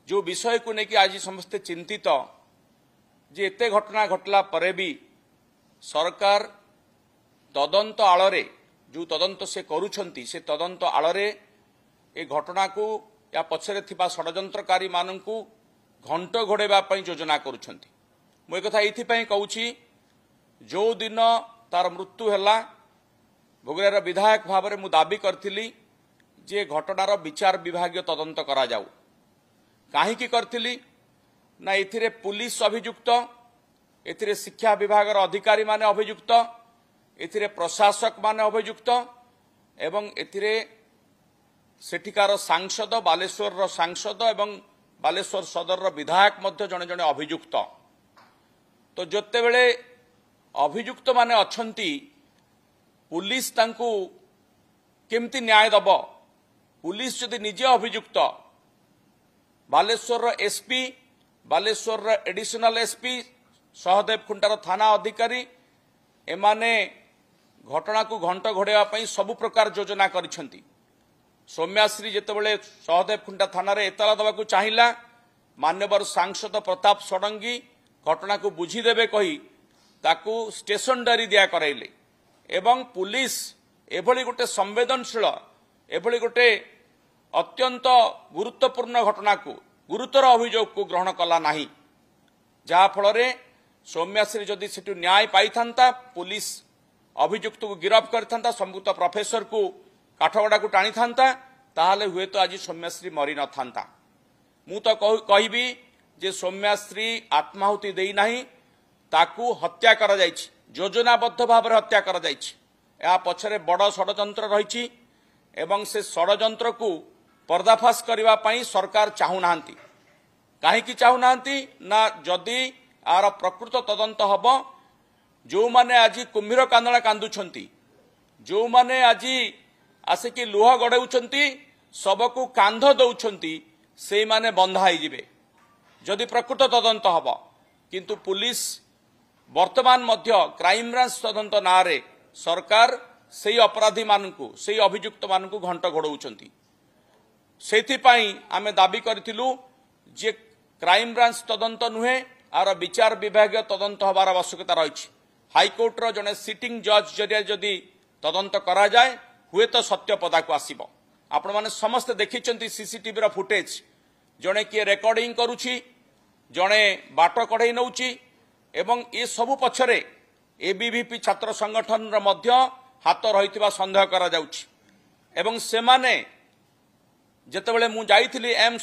जो विषय को लेकिन आज समस्ते चिंतित जे एते घटना घटला परे भी सरकार तदंत आଳରେ जो तदंत से करुछंती से तदंत आଳରେ ए घटना को या पछरे थिबा षडयंत्रकारी माननकु घंट घोड़ेबा पई योजना करुछंती। मु ए कथा एथि पई कहूची जो दिन तार मृत्यु हैला भोगरार विधायक भाव में मु दाबी करथिली जे घटनार विचार विभागीय तदंत करा जाऊ। काहीकि करथिली ना एथिरे पुलिस अभियुक्त, एथिरे शिक्षा विभाग अधिकारी माने अभियुक्त, एथिरे प्रशासक माने अभियुक्त एवं एथिरे सेठिकार सांसद बालेश्वर सांसद एवं बालेश्वर सदर विधायक मध्य जने जने अभियुक्त। तो जते बेले अभियुक्त माने अछंती पुलिस तांकु केमती न्याय दब। पुलिस जदि निजे अभियुक्त Baleshwar SP, Baleshwar additional SP, Sahadev खुंटार थाना अधिकारी एमाने घटना को घंट घोड़ाई सबु प्रकार योजना करिसेंती। सौम्याश्री जेतेबेले सहदेव खुंटा थाना रे एतला दबाकू चाहिला मान्यवर सांसद प्रताप षडंगी घटना को बुझीदेवे कही ताकू स्टेशन डायरी दिया कराइले एवं पुलिस एभली गोटे संवेदनशील एभली गोटे अत्यंत गुरुत्वपूर्ण घटना को गुरुतर अभियोग को ग्रहण कला नाही। जहा फल सौम्याश्री जदि सेठु न्याय पाई थांता पुलिस अभियुक्त को गिरफ्त करथांता संपुक्त प्रोफेसर को काठगड़ा को टाणी थांता ताहले हुए तो आज सौम्याश्री मरी न थांता। मु तो कहबी जे सौम्याश्री आत्माहुति देई नाही ताकू हत्या करा जायछि, योजनाबद्ध भाव हत्या करा जायछि। या पछरे बड़ षडयंत्र रहिछि एवं से षडयंत्र को पर्दाफाश करबा पई सरकार चाहू नांती। काहेकि चाहू नांती ना जदि आर प्रकृत तदंत हब जो माने आज कुम्भीर कांदणा कांदुछंती, जो माने आज आसिकी लुह गड़ाउछंती सबको कांध दउछंती से माने बंधा हो जिवे जदि प्रकृत तदंत हब। किंतु पुलिस वर्तमान मध्य क्राइम ब्रांच तदंत नारे सरकार से अपराधी मानकु से अभियुक्त मानकु घंट घोड़ाउछंती। सेथिपाई आमे दाबी करथिलु जे क्राइम ब्रांच तदंत नुहे आर विचार विभागीय तदंत हबार आवश्यकता रही। हाईकोर्ट रो जने सिटिंग जज जरिया जदि तदंत करा जाए हुए तो सत्य पदा को आसीबो। आपण माने समस्त देखिचंती सीसीटीवी रो फुटेज जने किए रेकर्डिंग करूची, जने बाट कढई नउची एवं ए सबु पछरे एबीवीपी छात्र संगठन रो मध्य हाथ रहितबा संदेह करा जाउची। एवं से माने जेतेबेले मु जाईथिली एम